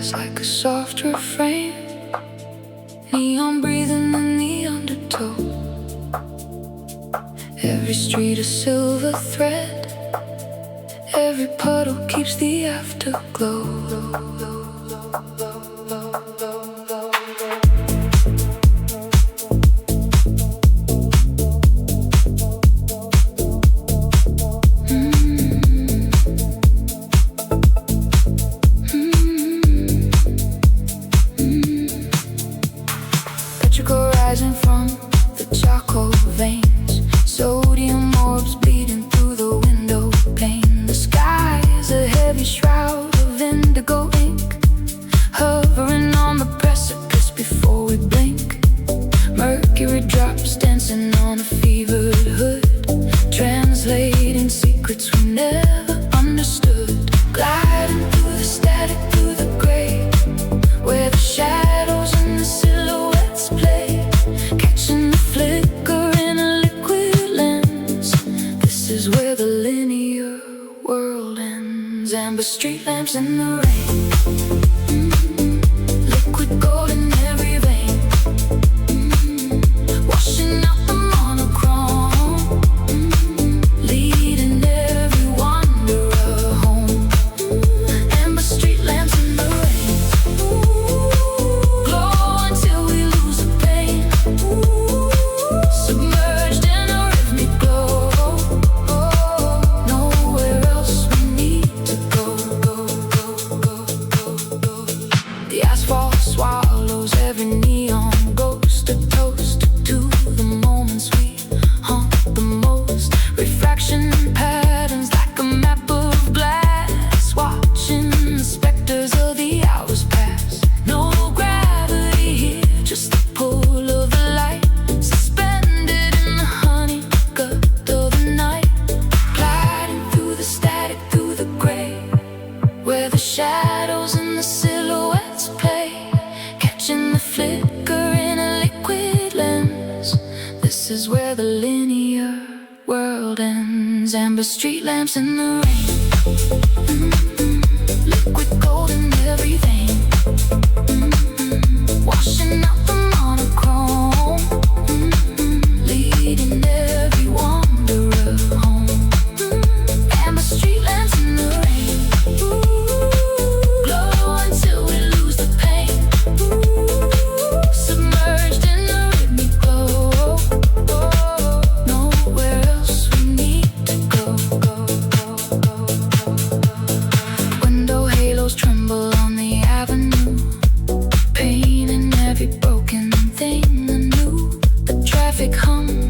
feels like a soft refrain. Neon breathing in the undertow. Every street a silver thread. Every puddle keeps the afterglow. Rising from the charcoal veins, sodium orbs bleeding through the window pane. The sky is a heavy shroud of indigo ink, hovering on the precipice before we blink. Mercury drops dancing on a fevered hood, translating secrets we never understood. Gliding through the static, through the gray, where the shadows and the silhouettes play. Catching the flicker in a liquid lens. This is where the linear world ends. Amber street lamps in the rain. Liquid gold in every vein. Washing out the monochrome. Leading every wanderer home. Amber street lamps in the rain. Glow until we lose the pain. Submerged in a rhythmic glow. Nowhere else we need to go. The asphalt swallows every neon ghost. A toast to the moments we haunt the most. Refraction patterns like a map of glass. Watching the specters of the hours pass. No gravity here, just the pull of the light. Suspended in the honey gut of the night. Gliding through the static, through the gray, where the shadows and the silhouettes play. Catching the flicker in a liquid lens. This is where the linear world ends. Amber street lamps in the rain. Liquid gold in every vein. Washing out the monochrome. Leading every wanderer home. Amber street lamps in the rain. Glow until we lose the pain. Submerged in the rhythmic glow. Nowhere else we need to go. Window halos tremble on the avenue, pain in every broken thing anew. The traffic hum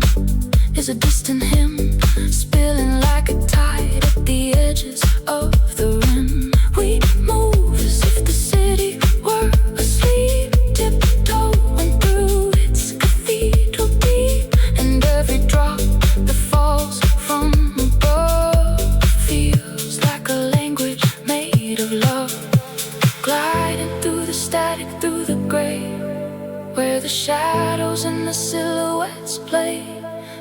is a distant hymn, spilling like a tide at the edges of the rim. We move as if the city were asleep, tiptoeing through its cathedral deep. And every drop that falls from above feels like a language made of love. Gliding through the static, through the gray, where the shadows and the silhouettes play.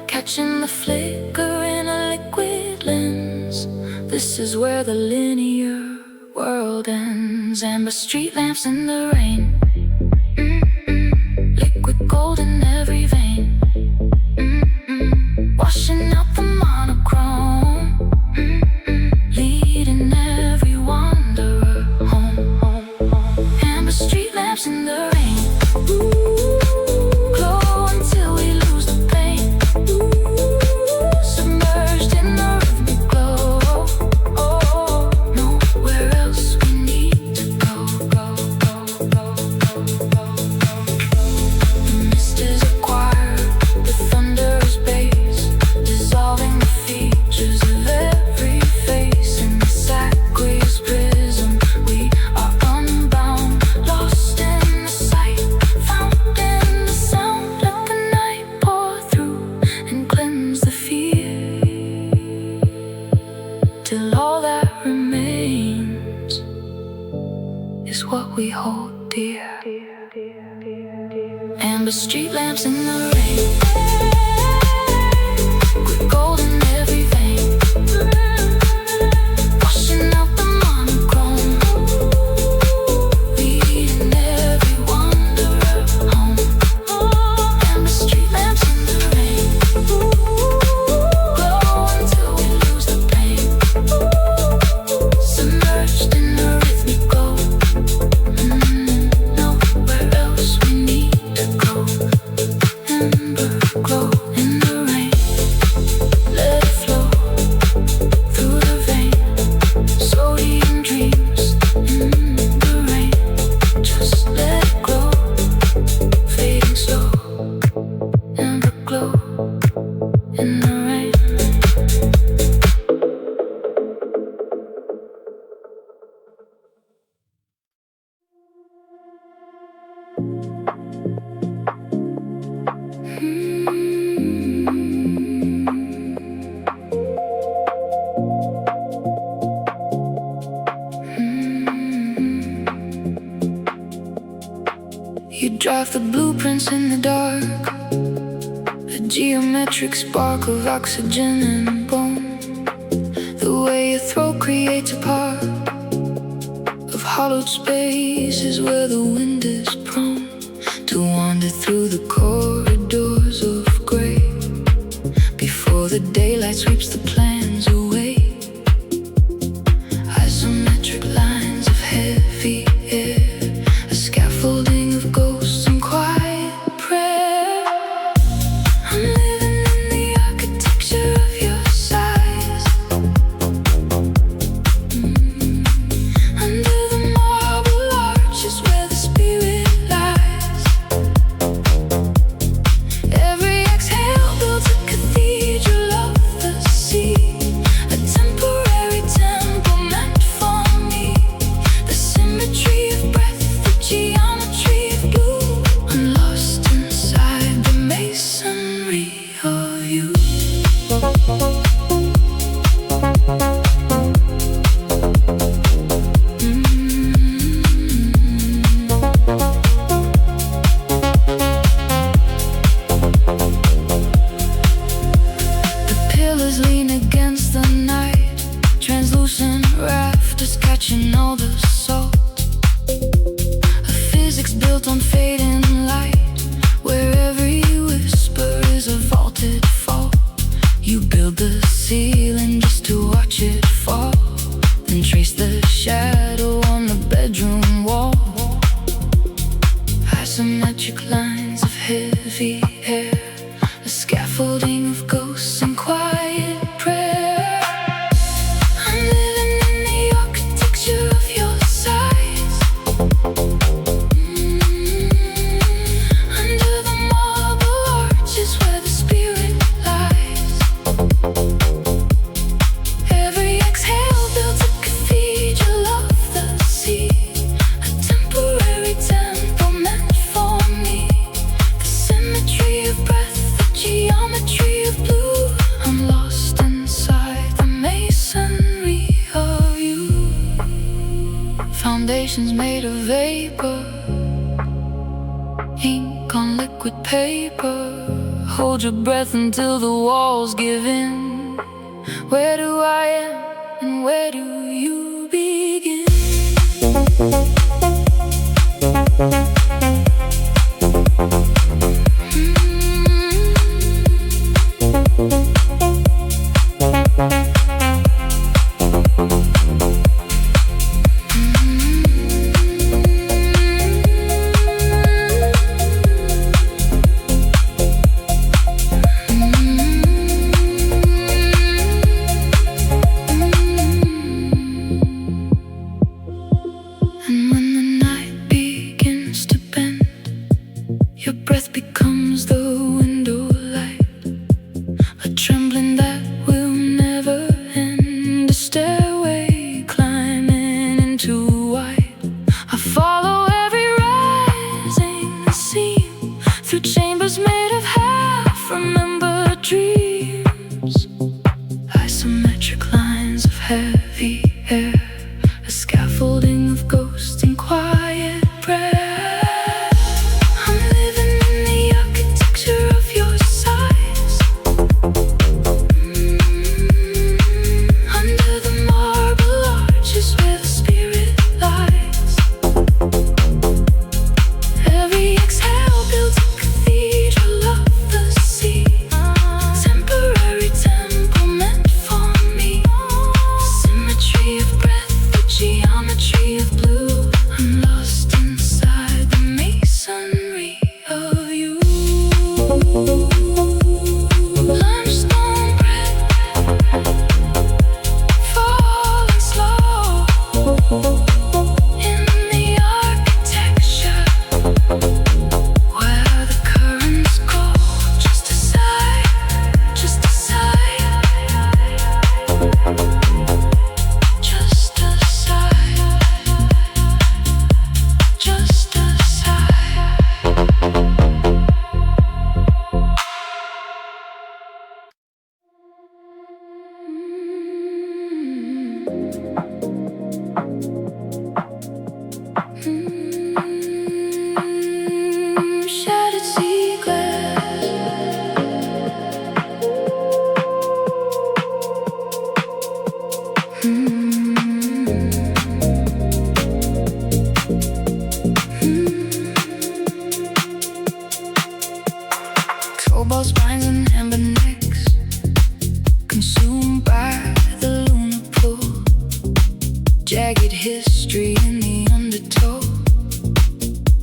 Catching the flicker in a liquid lens. This is where the linear world ends. Amber street lamps in the rain. Liquid gold in every vein. Washing out the monochrome. Leading every wanderer home. Amber street lamps in the rain. Glow until we lose the pain. Submerged in the rhythmic glow. Nowhere else we need to go. The mist is a choir, the thunder is bass, dissolving the features of every face. In this aqueous prism we are unbound, lost in the sight, found in the sound. Let the night pour through and cleanse the fear, till all that remains is what we hold dear. Amber street lamps in the rain. With gold in every vein. Washing out the monochrome. You drive the blueprints in the dark, a geometric spark of oxygen and bone. The way your throat creates a part of hollowed spaces where the wind is prone to wander through the corridors of gray before the daylight sweeps the plans away. Isometric lines of heavy air, a scaffolding of ghosts and quiet prayer. I'm living in the architecture of your sighs, under the marble arches where the spirit lies. Every exhale builds a cathedral of the sea, a temporary temple meant for me. The symmetry of breath, the geometry of blue. I'm lost inside the masonry of you. The pillars lean against the night, translucent rafters catching all the salt. A physics built on fading light, where every whisper is a vaulted fall. You build the ceiling just to watch it fall, then trace the shadow on the bedroom wall. Isometric lines of heavy air, a scaffolding of ghosts and quiet prayer. I'm living in the architecture of your sighs, under the marble arches where the spirit lies. Every exhale builds a cathedral of the sea, a temporary temple meant for me. The symmetry of breath, the geometry of blue. I'm lost inside the masonry of you. Foundations made of vapor, ink on liquid paper. Hold your breath until the walls give in. Where do I end and where do you begin? And when the night begins to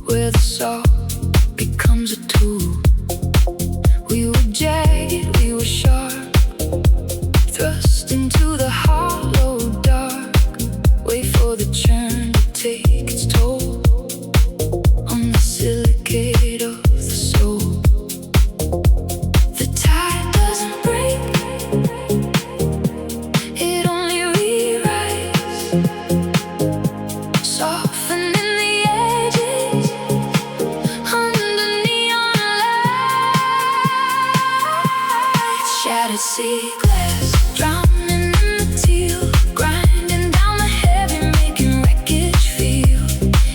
where the saw becomes a tool. We were jagged, we were sharp, thrust into the hollow dark. Wait for the churn to take its toll on the silicate of the soul. The tide doesn't break, it only rewrites, softening the edges under neon lights. Shattered sea glass, drowning in the teal, grinding down the heavy, making wreckage feel.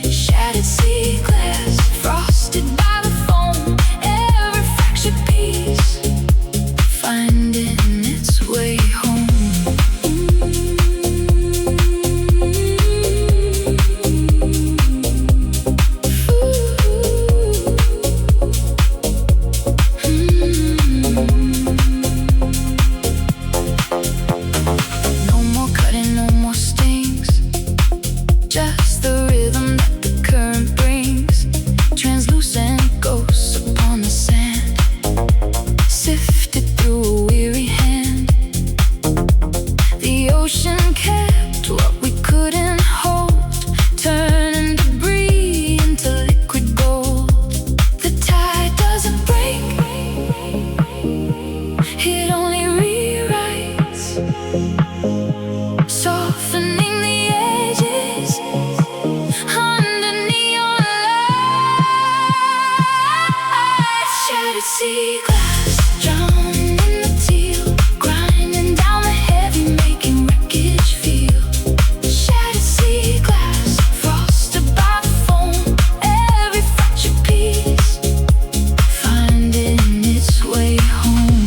Shattered sea glass, frosted by the foam, every fractured piece finding its way home. No more cutting, no more stings, just the rhythm that the current brings. Translucent ghosts upon the sand, sifted through a weary hand. The ocean kept what we couldn't hold, turning debris into liquid gold. The tide doesn't break, it only rewrites, softening the edges under neon lights. Shattered sea glass, drowning in the teal, grinding down the heavy, making wreckage feel. Shattered sea glass, frosted by the foam, every fractured piece finding its way home.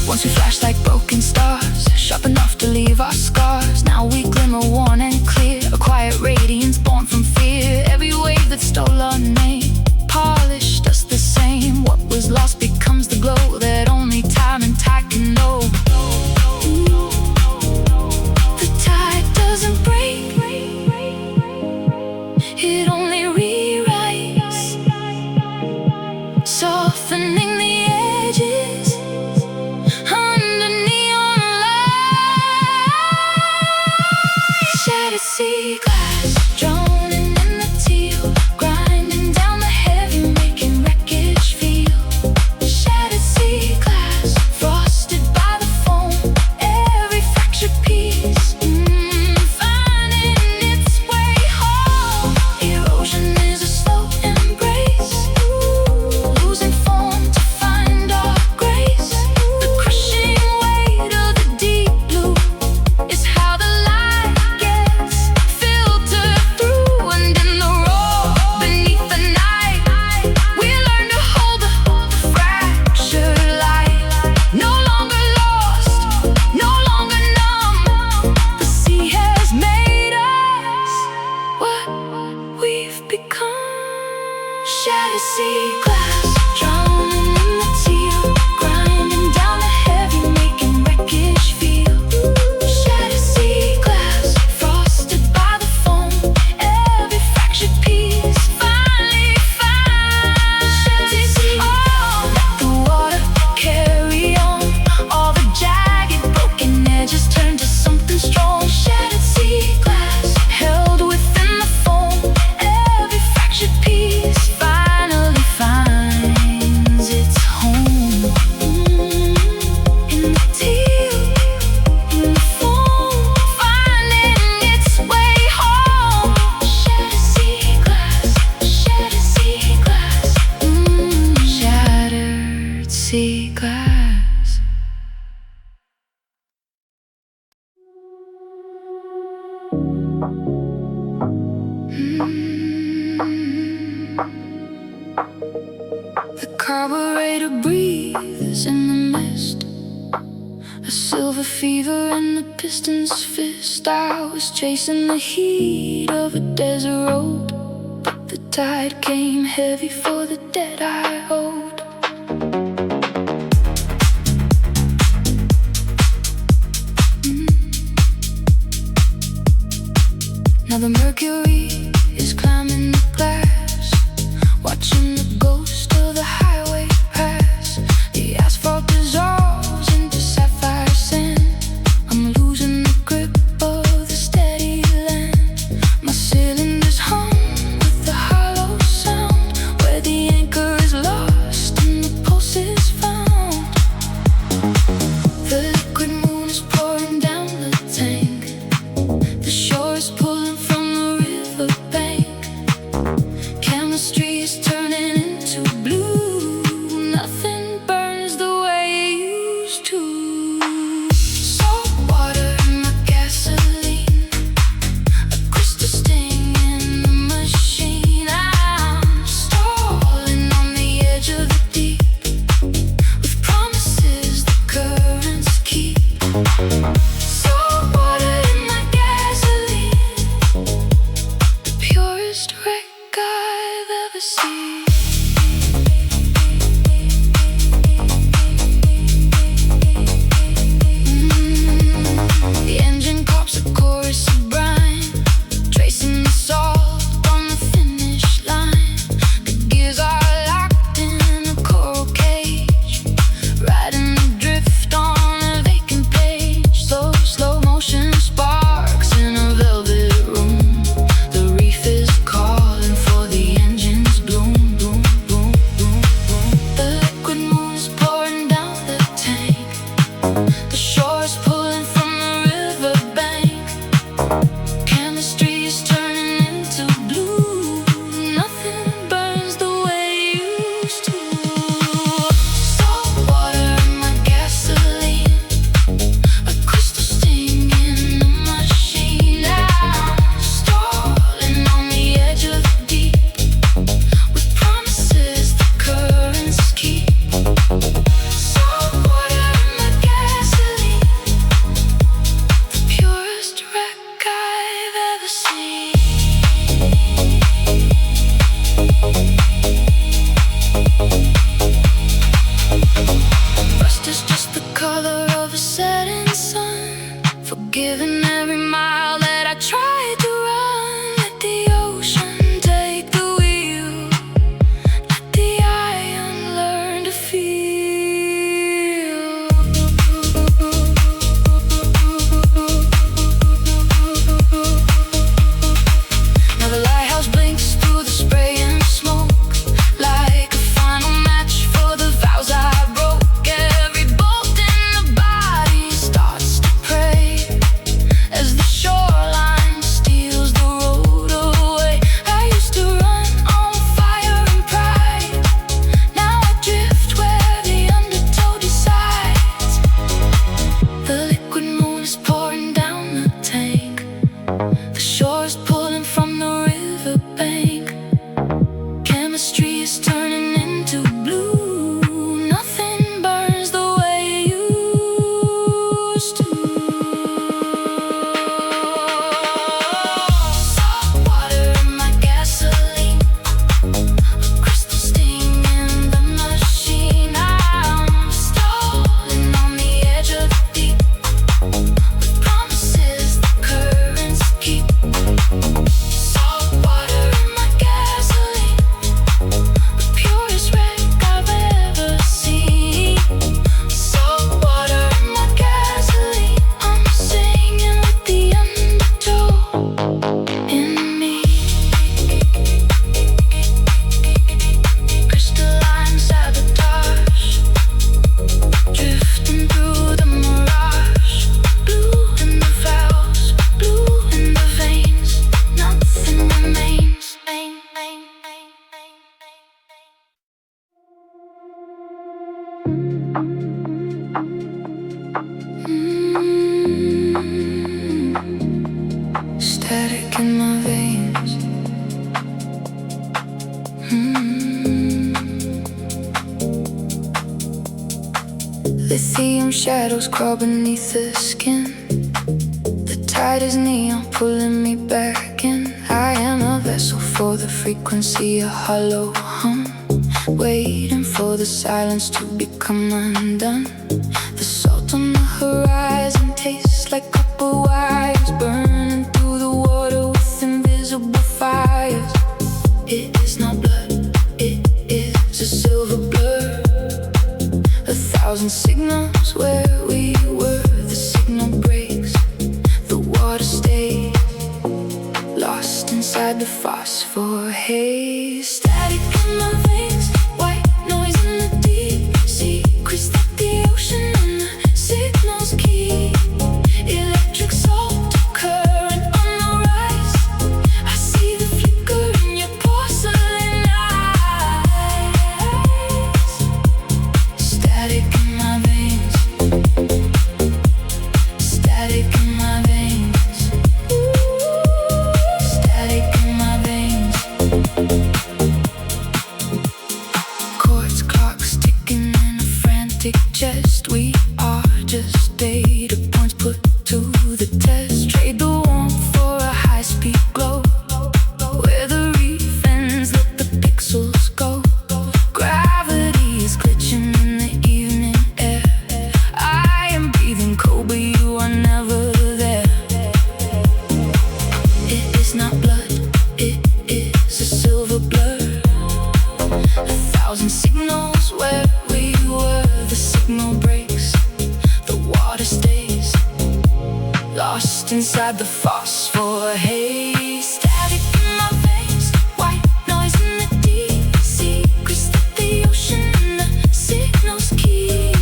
Once we flashed like broken stars, sharp enough to leave our scars. Now we glimmer worn and clear, a quiet radiance born from fear. Every wave that stole our name polished us the same. What was lost becomes the glow that only time and tide can know. The tide doesn't break, it only rewrites, softening the edges under neon lights. Shattered sea glass, drowning in the teal, grinding down the heavy, making wreckage feel. Shattered sea glass, frosted by the foam, every fractured piece finding its way home. Erosion is a slow embrace, losing form to find our grace. The crushing weight of the deep blue is how the light gets filtered through. And in the roar beneath the night, we learn to hold the fractured light. No longer lost, no longer numb, the sea has made us what we've become. Shattered sea glass, drowning in the teal, grinding down the heavy, making wreckage feel. Shattered sea glass, frosted by the foam, every fractured piece finally found. Shattered sea, oh, let the water carry on, all the jagged broken edges turn to something strong. Shattered sea glass, held within the foam, every fractured piece finally finds its home. In the teal, in the foam, finding its way home. Shattered sea glass, shattered sea glass, shattered sea glass. The carburetor breathes in the mist, a silver fever in the piston's fist. I was chasing the heat of a desert road, but the tide came heavy for the debt I owed. Now the mercury is climbing the glass, watching the ghost of the highway pass. The asphalt dissolves into sapphire sand. I'm losing the grip of the steady land. My cylinders hum with the hollow sound, where the anchor is lost and the pulse is found. The liquid moon is pouring down the tank. The shore is pulling from the riverbank. Chemistry is turning into blue. Nothing burns the way it used to. Salt water in my gasoline, a crystal sting in the machine. I'm stalling on the edge of the deep, with promises the currents keep. Salt water in my gasoline, the purest wreck I've ever seen. The engine cops a chorus of brine, tracing the salt on the finish line. The gears are locked in a coral cage, riding the drift on a vacant page. Slow motion sparks in a velvet room. The reef is calling for the engine's bloom, boom, boom, boom, boom. The liquid moon is pouring down the tank. The shore is pulling from the riverbank. Chemistry is turning into blue. Nothing burns the way it used to. Salt water in my gasoline, a crystal sting in the machine. I'm stalling on the edge of the deep, with promises the currents keep. Salt water in my gasoline, the purest wreck I've ever seen. Rust is just the color of a setting sun, forgiving every mile that I tried to run. Let the ocean take the wheel, let the iron learn to feel. Now the lighthouse blinks through the spray and smoke, like a final match for the vows I broke. Every bolt in the body starts to pray, as the shoreline steals the road away. I used to run on fire and pride, now I drift where the undertow decides. The liquid moon is pouring down the tank. The shore is pulling from the riverbank. Chemistry is turning into blue. Nothing burns the way it used to. Salt water in my gasoline, a crystal sting in the machine. I'm stalling on the edge of the deep, with promises the currents keep. Salt water in my gasoline, the purest wreck I've ever seen. Salt water in my gasoline, I'm singing with the undertow in me. Crystalline sabotage, drifting through the mirage. Blue in the valves, blue in the veins, nothing remains. Static in my veins. Lithium shadows crawl beneath the skin. The tide is neon, pulling me back in. I am a vessel for the frequency, a hollow hum, waiting for the silence to become undone. The salt on the horizon tastes like copper wires burning through the water within Hey, static in my veins, white noise in the deep, secrets that the ocean and the signals keep. Electric salt current on the rise. I see the flicker in your porcelain eyes. Static in my veins, static in my veins, static in my veins. Quartz clocks ticking in a frantic chest. We are just data points put to the test. Trade the warmth for a high-speed glow, where the reef ends, let the pixels go. Gravity is glitching in the evening air. I am breathing cold, but you are never there. It is not blood, it is a silver blur. A thousand signals where we were. The signal breaks, the water stays lost inside the phosphor haze. Static in my veins, white noise in the deep, secrets that the ocean and the signals keep.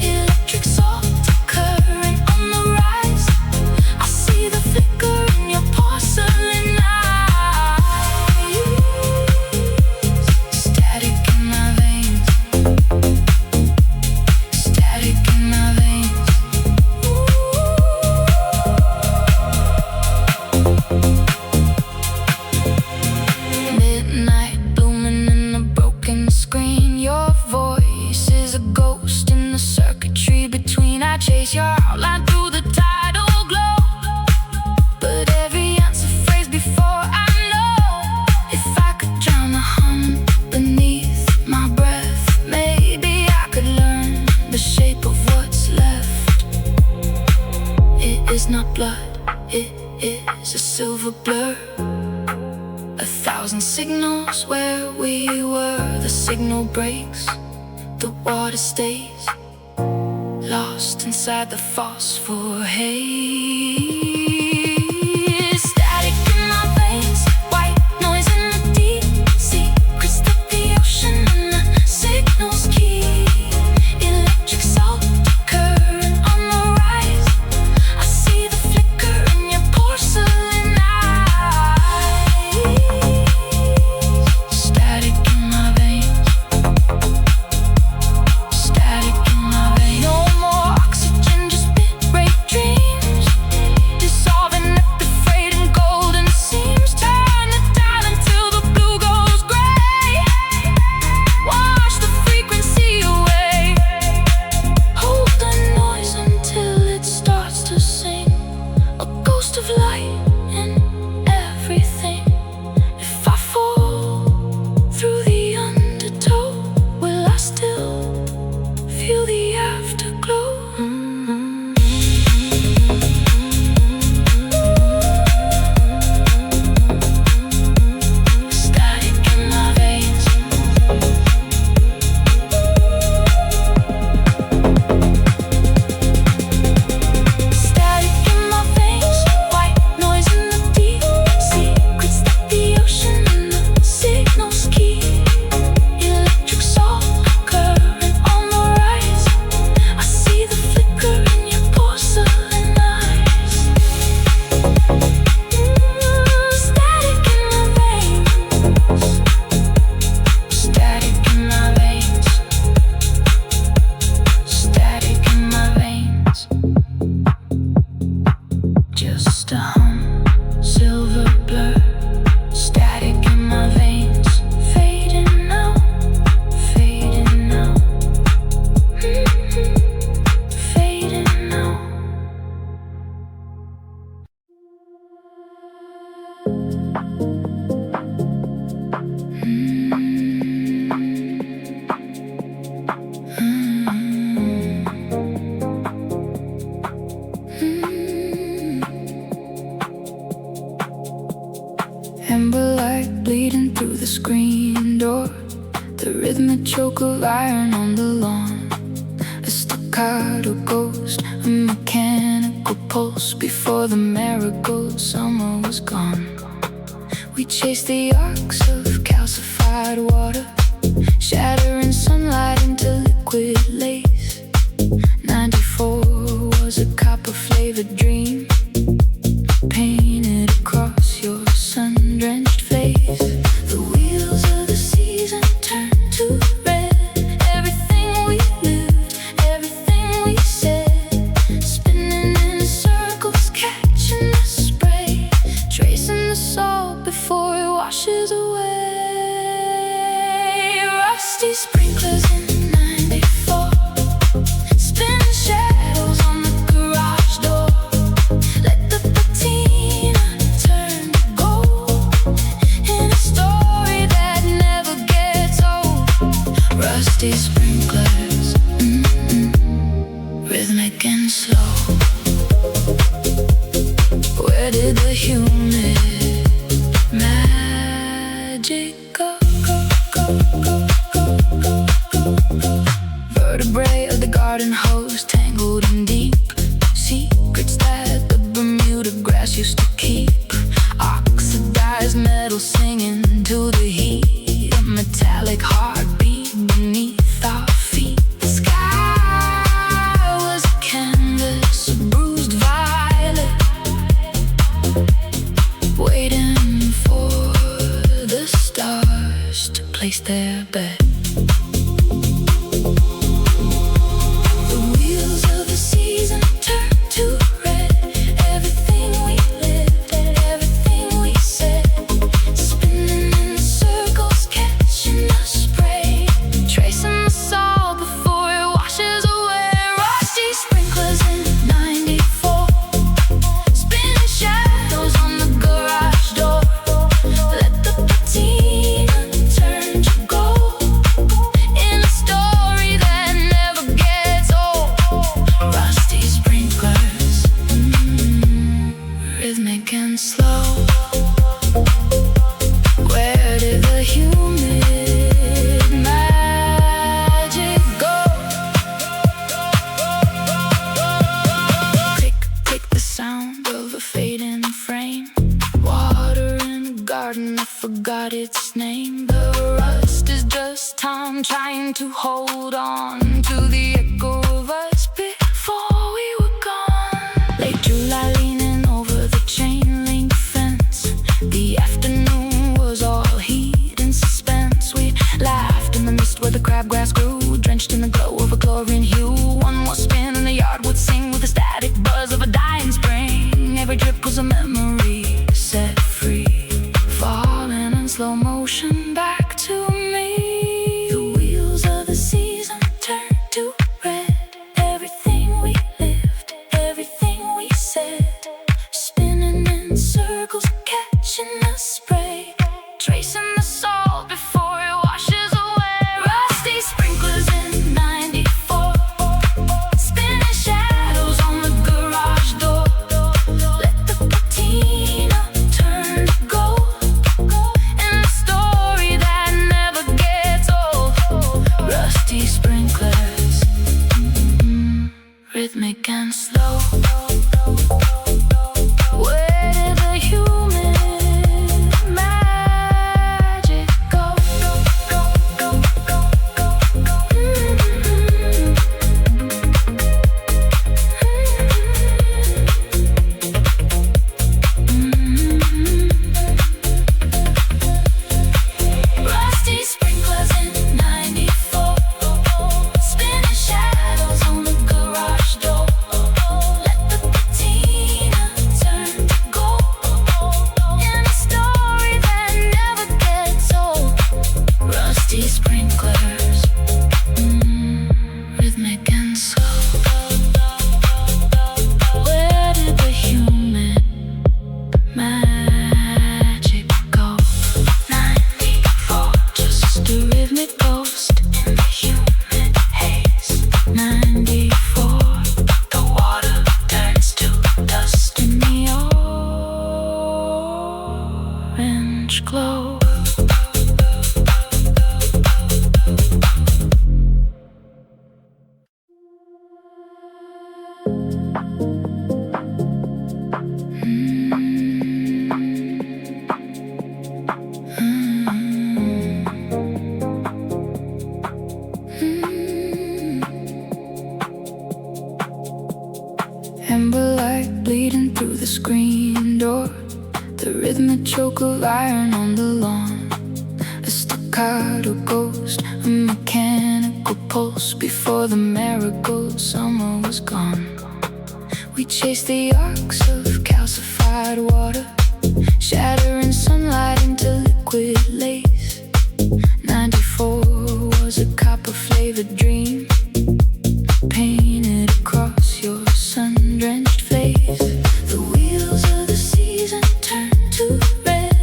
Electric salt current on the rise. I see the flicker in your porcelain eyes. Static in my veins, static in my veins. Midnight blooming in a broken screen. Your voice is a ghost in the circuitry between. I chase your outline through the tidal glow, but every answer phrase before I know. If I could drown the hum beneath my breath, maybe I could learn the shape of what's left. It is not blood, it is a silver blur. A thousand signals where we were. The signal breaks, the water stays lost inside the phosphor haze. Static in my veins, white noise in the deep, secrets that the ocean and the signals keep. Electric salt current on the rise. I see the flicker in your porcelain eyes. Static in my veins, static in my veins. No more oxygen, just bit-rate dreams, dissolving at the freight and golden seams. Turn the dial until the blue goes gray. Wash the frequency away. Hold the noise until it starts to sing, a ghost of light in everything. If I fall through the undertow, will I still feel the afterglow? Static in my veins, static in my veins, white noise in the deep, secrets that the ocean and the signals keep. Electric salt current on the rise. I see the flicker in your porcelain eyes. Static in my veins, static in my veins, static in my veins. Just a hum, silver blur. Static in my veins, fading out, fading out, fading out. Amber light bleeding through the screen door, the rhythmic choke of iron on the lawn. A staccato ghost, a mechanical pulse before the marigold summer was gone. We chased the arcs of calcified water, shattering sunlight into liquid lace. 94 was a copper-flavored dream, painted across your sun-drenched face. The wheels of the season turned to red. Everything we lived, everything we said, spinning in circles, catching the spray, tracing the salt before it washes away. Rusty sprinklers in '94, spinning shadows on the garage door. Let the patina turn to gold in a story that never gets old. Rusty sprinklers, rhythmic and slow. Where did the humid magic go? Vertebrae of the garden hose tangled in deep secrets that the Bermuda grass used to keep. Oxidized metal singing to the heat, a metallic heartbeat beneath our feet. The sky was a canvas, a bruised violet, waiting for the stars to place their bet. The wheels of the season turned to red. Everything we lived, everything we said, spinning in circles, catching the spray, tracing the salt before it washes away. Rusty sprinklers in '94, spinning shadows on the garage door. Let the patina turn to gold in a story that never gets old. Rusty sprinklers, rhythmic and slow. Where did the humid magic go? Tick, tick, the sound of a fading frame. Water in a garden, I forgot its name. The rust is just time trying to hold on to the echo of us before we were gone. Late July leaning over the chain link fence. The afternoon was all heat and suspense. We laughed in the mist where the crabgrass grew, drenched in the glow of a chlorine hue. One more spin and the yard would sing with the static buzz of a dying spring. Every drip was a memory set free, falling in slow motion back to me. The wheels of the season turned to red. Everything we lived, everything we said, amber light bleeding through the screen door, the rhythmic choke of iron on the lawn, a staccato ghost, a mechanical pulse before the marigold summer was gone. We chased the arcs of calcified water, shattering sunlight into liquid lace. 94 was a copper-flavored dream, painted across your sun-drenched face. The wheels of the season turned to red.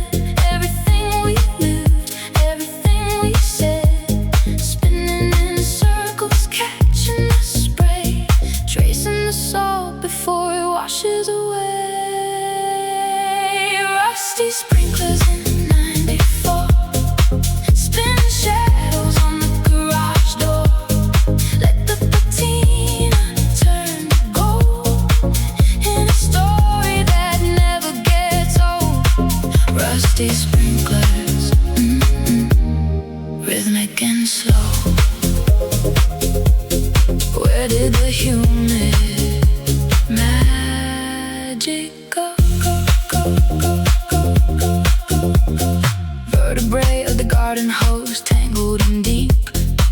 Everything we lived, everything we said, spinning in circles, catching the spray, tracing the salt before it washes away. Rusty sprinklers in '94, spinning shadows on the garage door. Let the patina turn to gold in a story that never gets old. Rusty sprinklers, rhythmic and slow. Where did the humid magic go? Vertebrae of the garden hose tangled in deep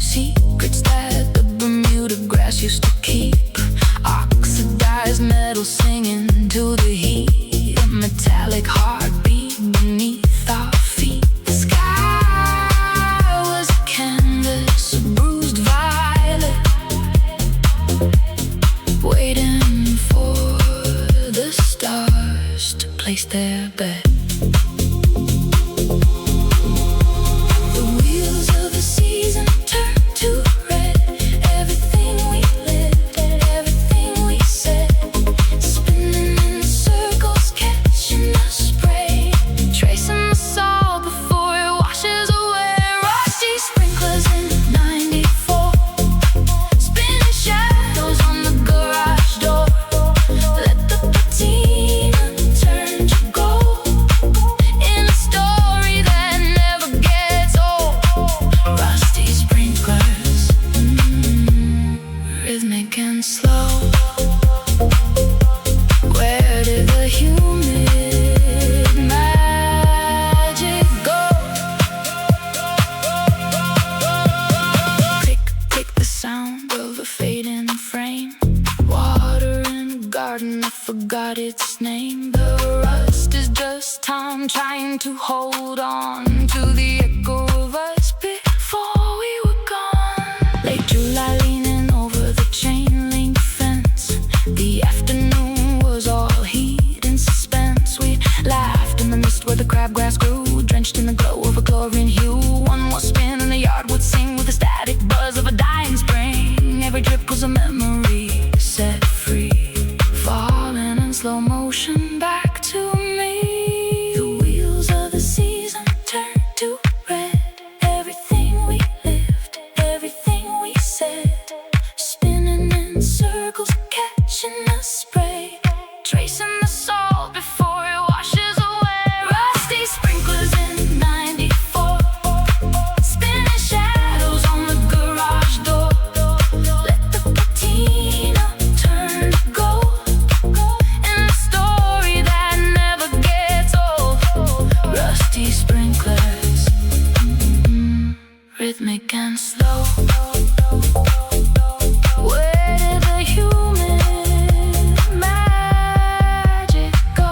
secrets that the Bermuda grass used to keep. Oxidized metal singing to the heat, a metallic heartbeat beneath our feet. The sky was a canvas, a bruised violet, waiting for the stars to place their bet. The wheels of the season turned to red. Everything we lived, everything we said, spinning in circles, catching the spray, tracing the salt before it washes away. Rusty sprinklers in '94, spinning shadows on the garage door. Let the patina turn to gold in a story that never gets old. Rusty sprinklers, rhythmic and slow. Where did the humid magic go? Tick, tick, the sound of a fading frame. Water in a garden, I forgot its name. The rust is just time trying to hold on to the echo of us before we were gone. Late July leaning over the chain link fence. The afternoon was all heat and suspense. We laughed in the mist where the crabgrass grew, drenched in the glow of a chlorine hue. One more spin and the yard would sing with the static buzz of a dying spring. Every drip was a memory set free, falling in slow motion back to me. The wheels of the season turned to red. Everything we lived, everything we said, spinning in circles, catching the spray, tracing the salt before it washes away. Rusty sprinklers in '94, spinning shadows on the garage door. Let the patina turn to gold in a story that never gets old. Rusty sprinklers, rhythmic and slow. Where did the human magic go?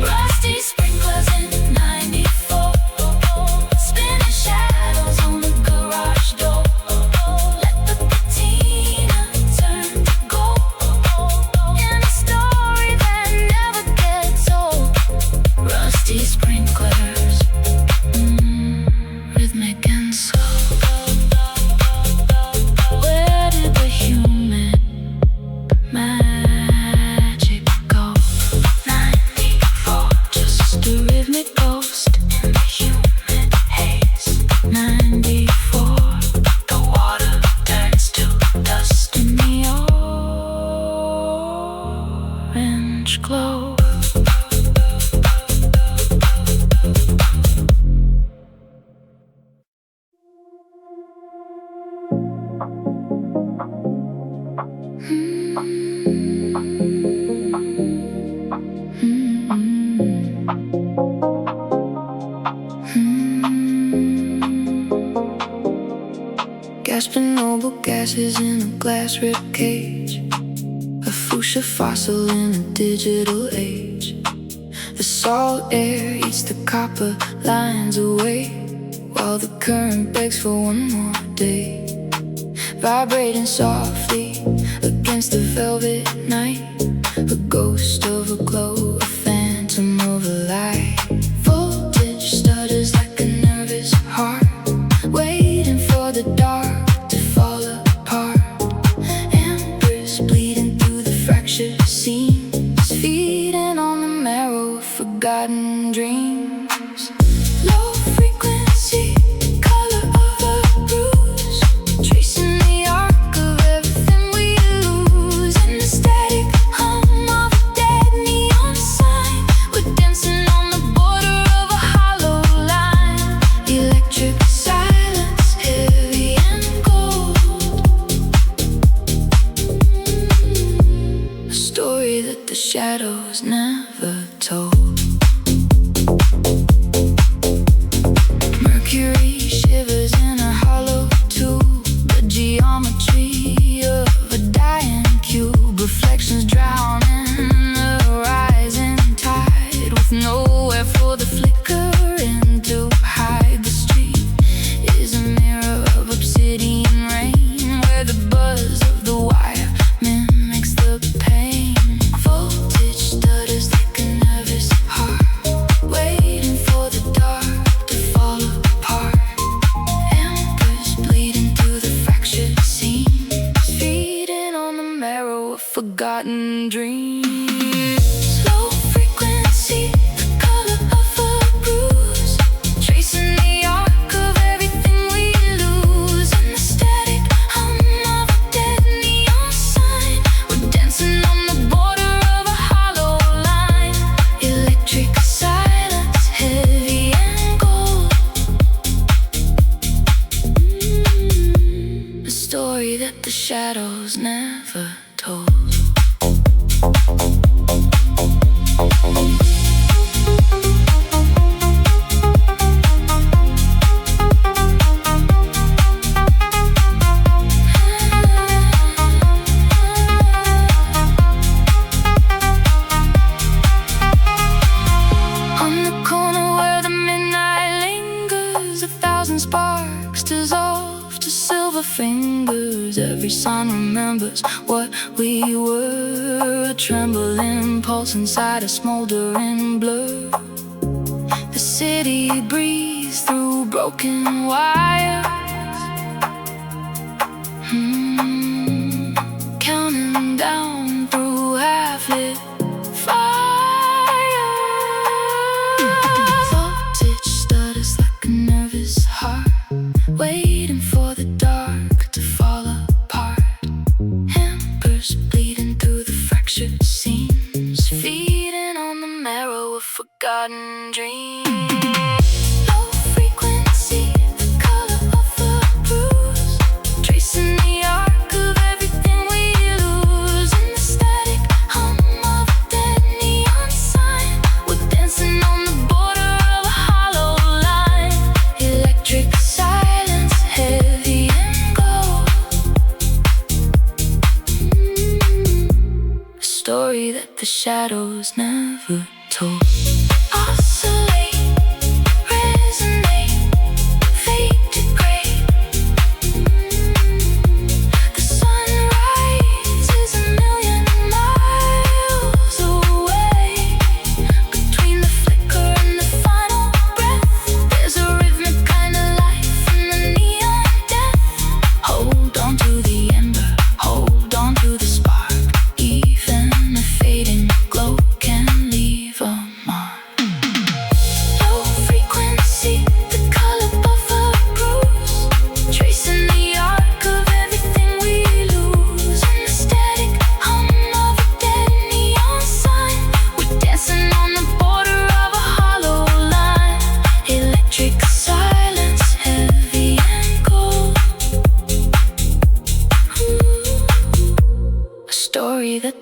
Rusty sprinklers in '94, spinning shadows on the garage door. Let the patina turn to gold in a story that never gets old. Rusty sprinklers, rhythmic and slow. Where did the human magic go? '94, just a rhythmic ghost in the humid haze. '94, the water turns to dust in the orange. orange glow. Gasping noble gases in a glass rib cage, a fuchsia fossil in a digital age. The salt air eats the copper lines away, while the current begs for one more day. Vibrating softly against the velvet night, a ghost of a glow, a phantom of a light. Voltage stutters like a nervous heart, waiting for the dark to fall apart. Embers bleeding through the fractured seams, feeding on the marrow of forgotten dreams. Low frequency, color of a bruise, tracing the arc of everything we lose. In the static hum of a dead neon sign, we're dancing on the border of a hollow line. Electric silence, heavy and cold, a story that the shadows never told. Mercury shivers in a hollow tube, the geometry of a dying cube. Reflections drown in the rising tide, with nowhere for the flickering to hide. The street is a mirror of obsidian rain, where the buzz of the wire mimics the pain. Voltage stutters like a nervous heart, waiting for the dark to fall apart. Embers bleeding through the fractured seams, feeding on the marrow of forgotten dreams. Low frequency, the color of a bruise, tracing the arc of everything we lose. In the static hum of a dead neon sign, we're dancing on the border of a hollow line. Electric silence, heavy and gold, a story that the shadows never told. On the corner where the midnight lingers, 1,000 sparks dissolve to silver fingers. Every sign remembers what we were, a trembling pulse inside a smoldering blur. The city breathes through broken wires, counting down through half-lit fire. Voltage stutters like a nervous heart, waiting for the dark to fall apart. Embers bleeding through the fractured seams, feeding on the marrow of forgotten dreams. Low frequency, the color of a bruise, tracing the arc of everything we lose. In the static hum of a dead neon sign, we're dancing on the border of a hollow line. Electric silence, heavy and gold, a story that the shadows never told. Oscillate, resonate, fade to gray. The sunrise is a million miles away. Between the flicker and the final breath, there's a rhythmic kind of life in the neon death. Hold on to the ember, hold on to the spark. Even a fading glow can leave a mark.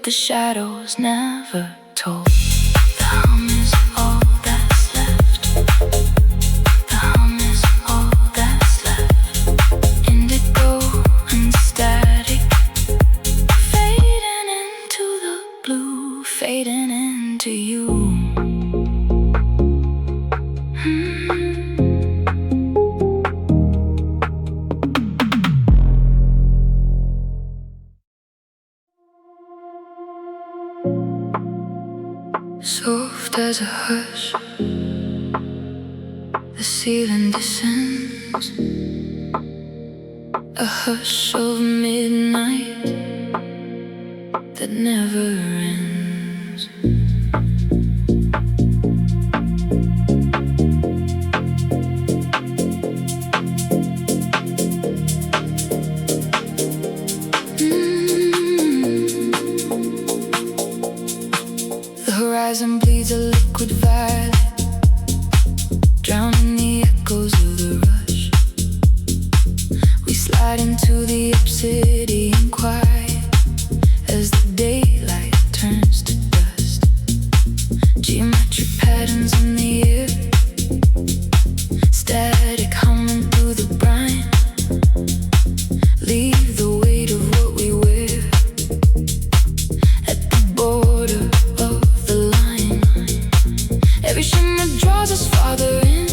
the shadows never told. The hum is all that's left. The hum is all that's left. Indigo and static, fading into the blue, fading into you. Soft as a hush, the ceiling descends, a hush of midnight that never ends. The horizon bleeds a liquid violet, drowning the echoes of the rush. We slide into the obsidian quiet as the daylight turns to dust. Geometric patterns in the air, static humming through the brine. Leave the weight of what we wear at the border of the line. Every shimmer draws us farther in,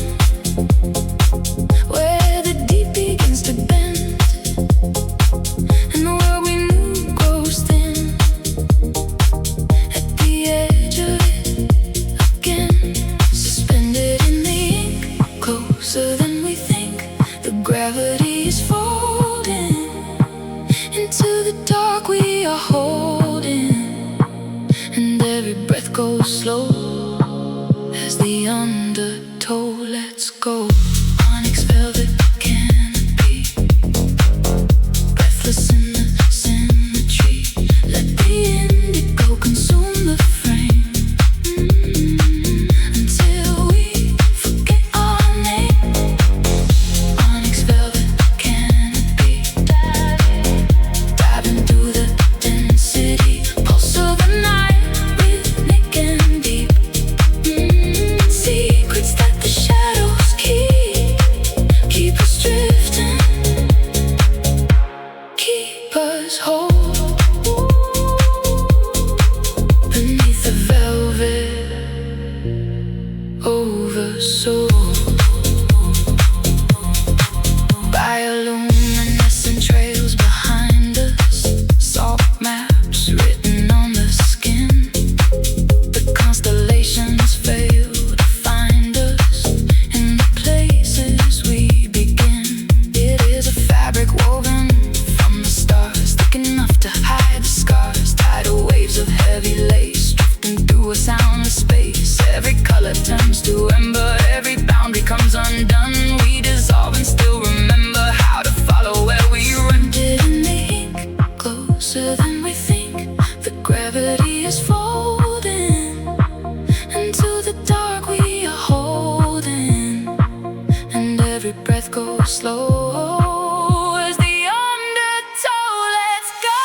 where the deep begins to bend, and the world we knew grows thin. At the edge of it again, suspended in the ink, closer than we think. The gravity is folding into the dark we are holding, and every breath goes slow as the undertow lets go. Onyx velvet canopy, breathless in the symmetry. Let the indigo consume the frame, until we forget our name. Onyx velvet canopy, diving through the density, pulse of the night, rhythmic and deep. Secrets that the shadows keep us drifting, keep us whole. Beneath the velvet oversoul, bioluminescent trails behind us, salt maps written on the skin. The constellations fail to find us in the places we begin. It is a fabric woven from the stars, thick enough to hide the scars. Tidal waves of heavy lace drifting through a soundless space. Every color turns to ember, every boundary comes undone. We dissolve and still remember how to follow where we run. In the ink, closer than we think. The gravity is folding into the dark we are holding, and every breath goes slow as the undertow lets go.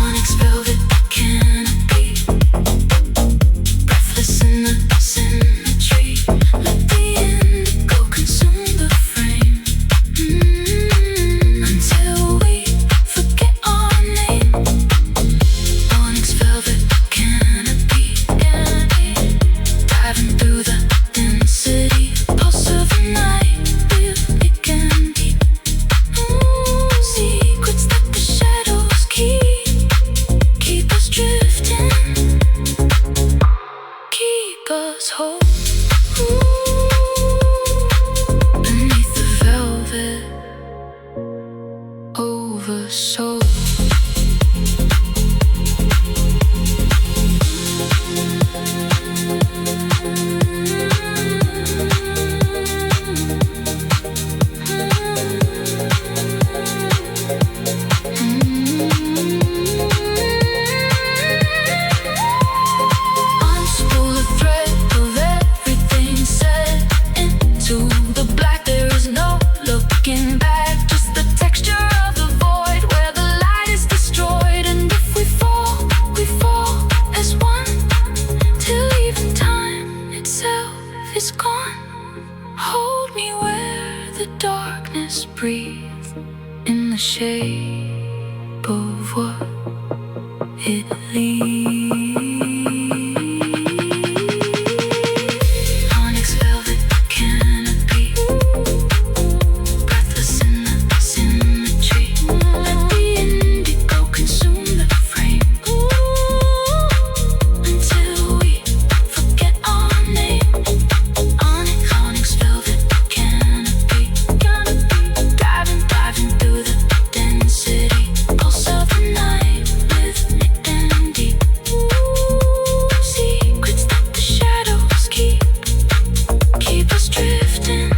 Onyx velvet canopy, breathless in the symmetry. Let the indigo consume the frame, until we forget our name. Onyx velvet canopy, diving through the density, pulse of the night, rhythmic and deep. Secrets that the shadows keep us drifting, keep us whole. Beneath the velvet oversoul. Unspool a thread of is gone. Hold me where the darkness breathes, in the shape of what it leaves. Onyx velvet canopy, breathless in the symmetry. Let the indigo consume the frame, until we forget our name. Onyx velvet canopy, diving through the density, pulse of the night, rhythmic and deep. Secrets that the shadows keep us drifting,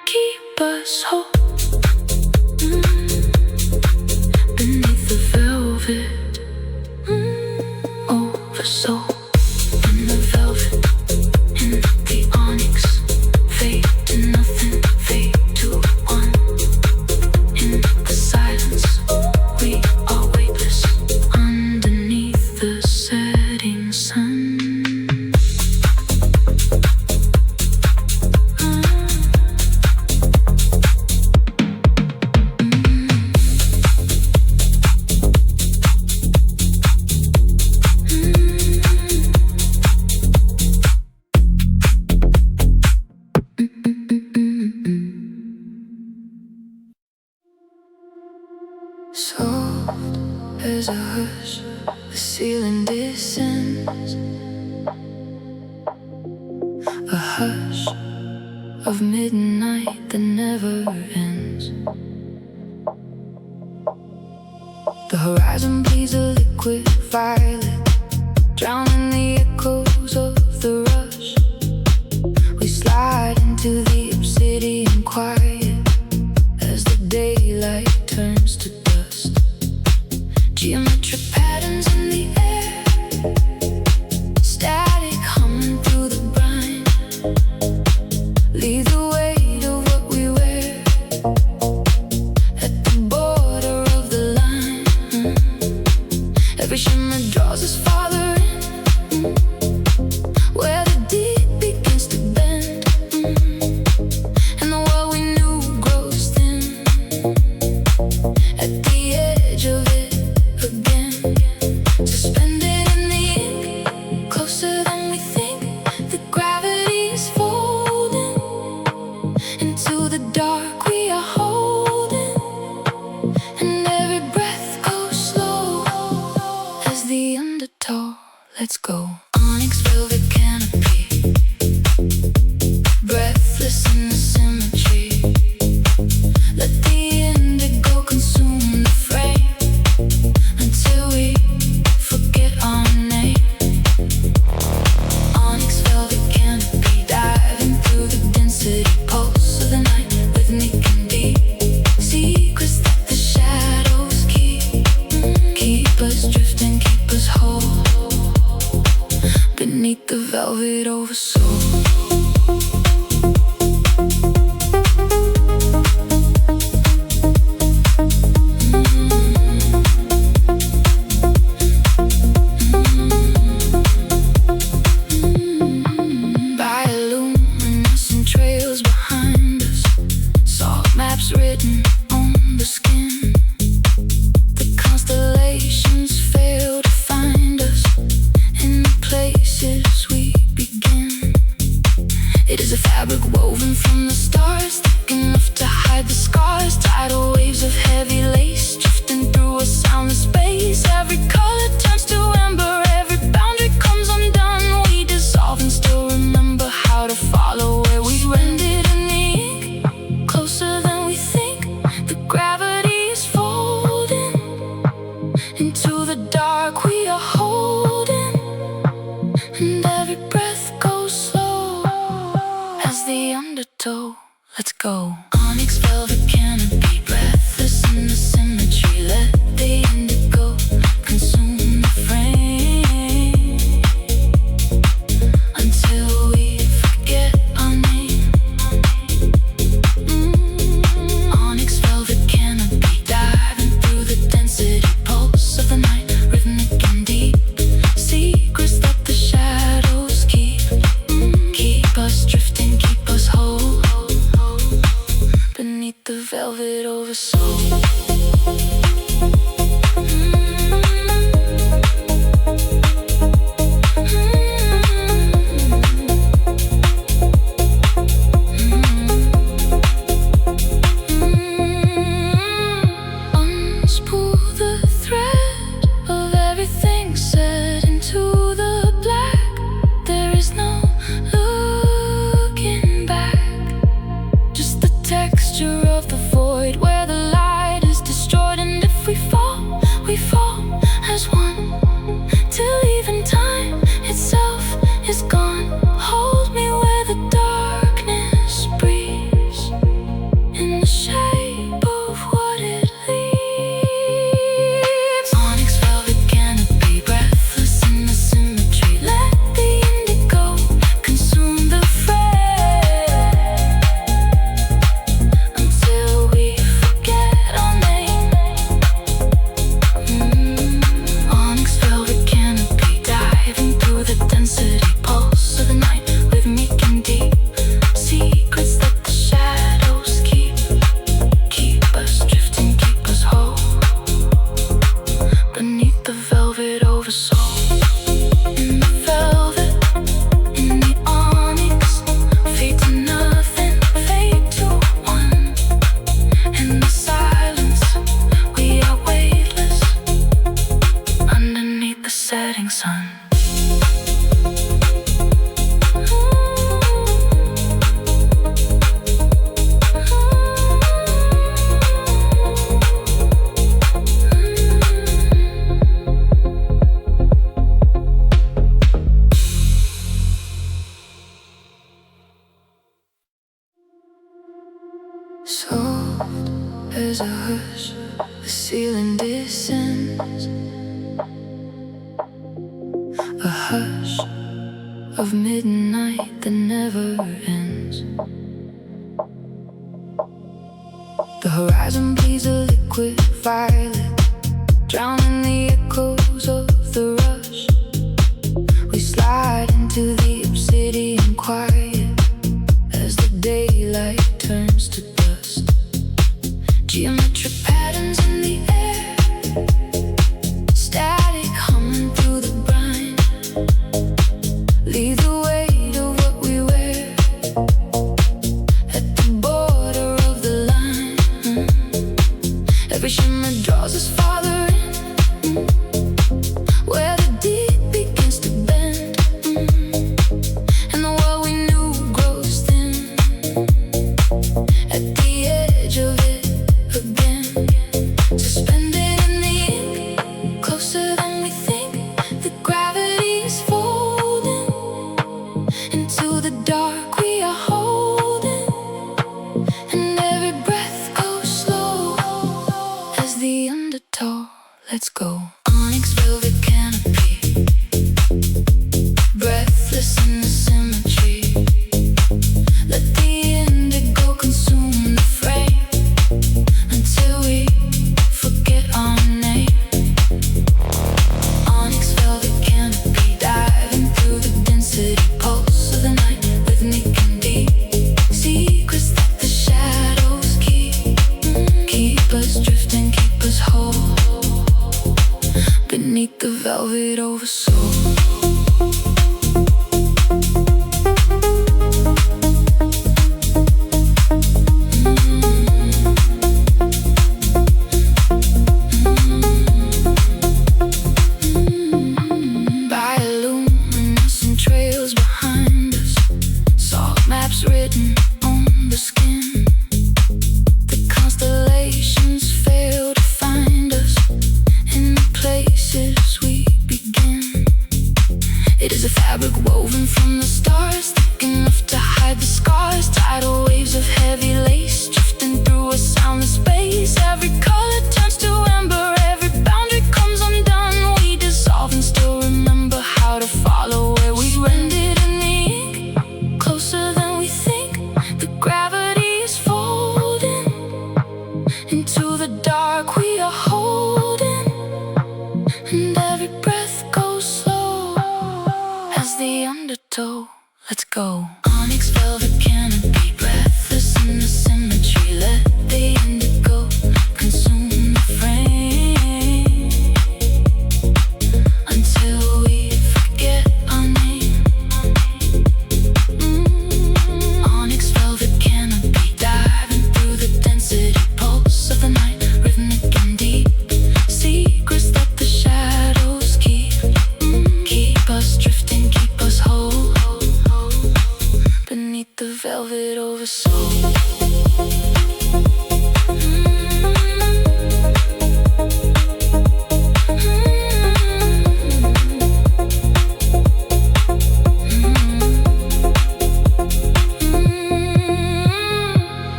keep us whole, beneath the velvet, over soul. In the velvet, in the onyx, fade to nothing, fade to one. In the silence, we are weightless, underneath the setting sun. Soft as a hush, the ceiling descends, a hush of midnight that never ends. The horizon bleeds a liquid violet, drowning the echoes of the rush. We slide into the obsidian quiet as the daylight turns to dust. Geometric patterns in the air, static humming through the brine. Leave the weight of what we wear at the border of the line. Every shimmer draws us farther in, where the deep begins to bend, and the world we knew grows thin. At the edge of it again, suspended in the ink, closer than we think. The gravity is folding into the dark we are holding, and every breath goes slow as the undertow lets go. Onyx velvet canopy, breathless in the symmetry. Let the indigo consume the frame, until we forget our name. Onyx velvet canopy, diving through the density, pulse of the night, rhythmic and deep. Secrets that the shadows keep us drifting, keep us whole, beneath the velvet over soul. Bioluminescent trails behind us, salt maps written on the skin. The constellations fail to find us in the places we begin. It is a fabric woven from the stars, thick enough to hide the scars. Tidal waves of heavy lace drifting through a soundless space. Every color turns to amber, every boundary comes undone. We dissolve and still remember how to follow where we ended in the ink, closer than we think. The gravity is folding into the dark we are holding, and every breath goes slow as the undertow lets go. Onyx velvet canopy, breathless in the symmetry. Let the indigo consume the frame, until we forget our name. Onyx velvet canopy, diving through the density, pulse of the night, rhythmic and deep. Secrets that the shadows keep Soft as a hush, the ceiling descends. A hush of midnight that never ends. The horizon bleeds a liquid violet, drowning the echoes of the rush. We slide into the obsidian quiet as the daylight turns to dust. Geometric patterns in the air, static humming through the brine. Leave the weight of what we wear at the border of the line. Every shimmer draws us farther in, where the deep begins to bend, and the world we knew grows thin. At the edge of it again, suspended in the ink, closer than we think. The gravity is folding into the dark we are holding, and every breath goes slow as the undertow lets go. Onyx velvet canopy, breathless in the symmetry. Let the indigo consume the frame until we forget our name. Onyx velvet canopy, diving through the density pulse of the night, rhythmic and deep. Secrets that the shadows keep us drifting, keep us whole beneath the velvet oversoul. Bioluminescent trails behind us, salt maps written on the skin. The constellations fail to find us in the places we begin. It is a fabric woven from the stars, thick enough to hide the scars. Tidal waves of heavy lace drifting through a soundless space. Every color turns to ember, every boundary comes undone. We dissolve and still remember how to follow where we ended in the ink, closer than we think. The gravity is folding into the dark we are holding, and every breath goes slow as the undertow lets go. Onyx velvet canopy, breathless in the symmetry. Let the indigo consume the frame until we forget our name. Onyx velvet canopy, diving through the density pulse of the night, rhythmic and deep. Secrets that the shadows keep us drifting, keep us whole beneath the velvet oversoul.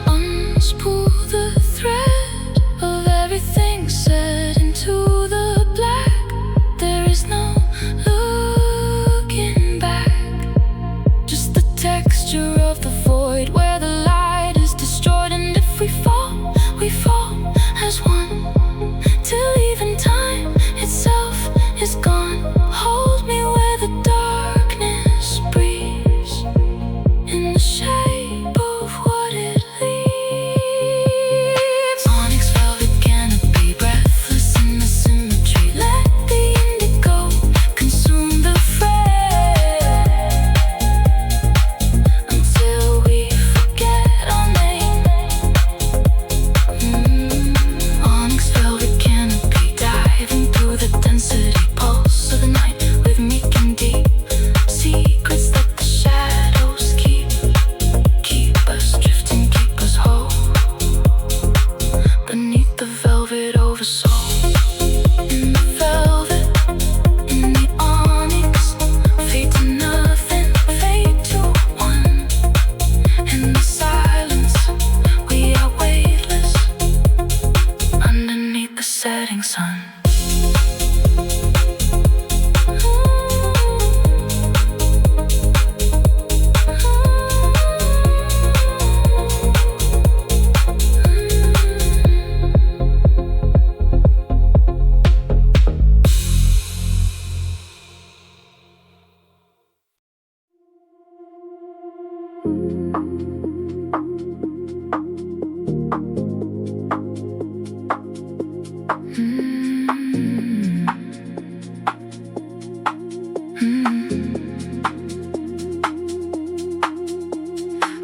Unspool the thread of everything set into the black. There is no looking back, just the texture of the void where the light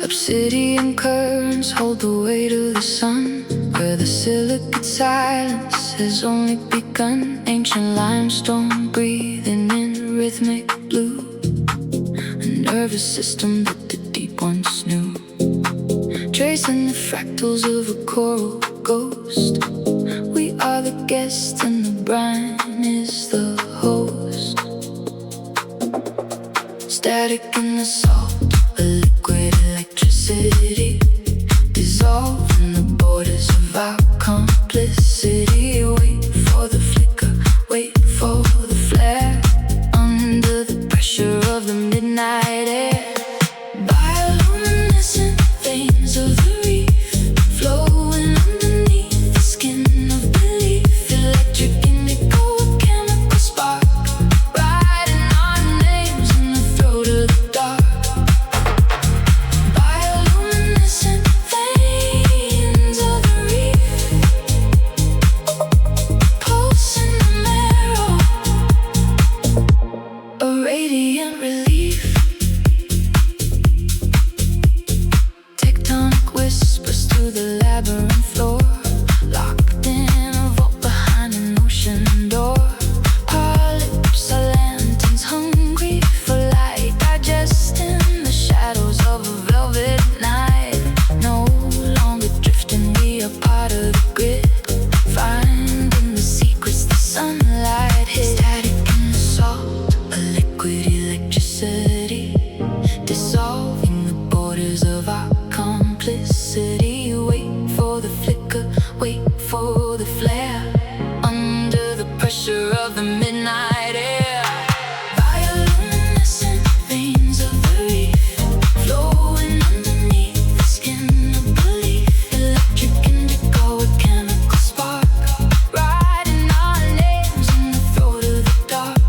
Obsidian currents hold the weight of the sun, where the silicate silence has only begun. Ancient limestone breathing in rhythmic blue, a nervous system that the deep once knew. Tracing the fractals of a coral ghost, we are the guest and the brine is the host. Static in the salt, a liquid electricity, dissolving the borders of our complicity. Wait for the flicker, wait for the flare, under the pressure of the midnight air. Bioluminescent veins of the reef, flowing underneath the skin of belief. Electric indigo, a chemical spark, writing our names in the throat of the dark. Bioluminescent veins of the reef, pulse in the marrow, a radiant relief. Tectonic whispers through the labyrinth floor, locked in a vault behind an ocean door. Polyps are lanterns, hungry for light, digesting the shadows of a velvet night. No longer drifting, we are part of the grid, finding the secrets the sunlight hid. Static in the salt, a liquid electricity, dissolving the borders of our complicity. Wait for the flicker, wait for the flare, under the pressure of the midnight air. Bioluminescent veins of the reef, flowing underneath the skin of belief. Electric indigo, a chemical spark, writing our names in the throat of the dark.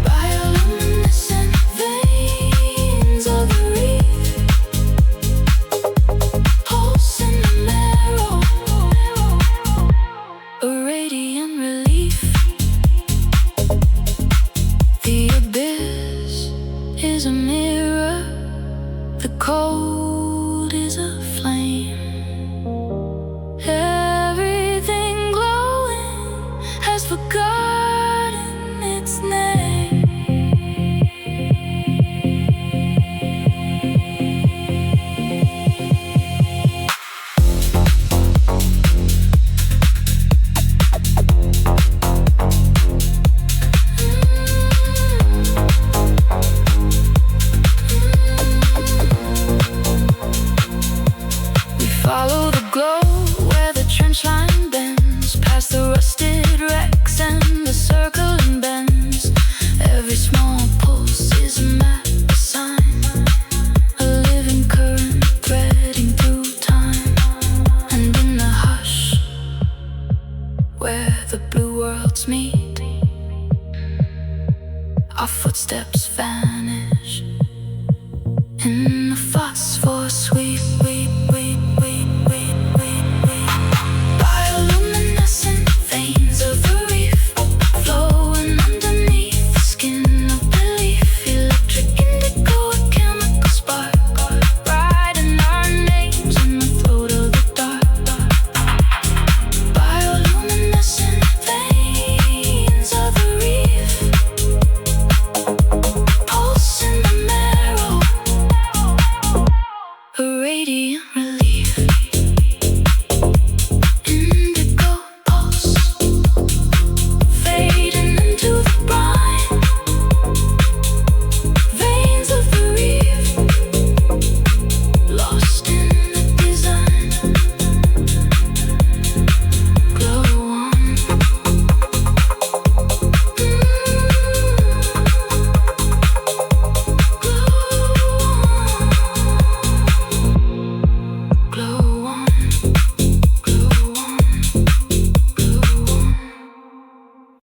Bioluminescent veins of the reef, pulse in the marrow, a radiant relief. The abyss is a mirror, the cold is a flame. Everything glowing has forgotten its name. We follow the glow where the trench line bends, past the rusted wrecks and the circling bends. Every small pulse is a map, a sign, a living current threading through time. And in the hush, where the blue worlds meet, our footsteps vanish in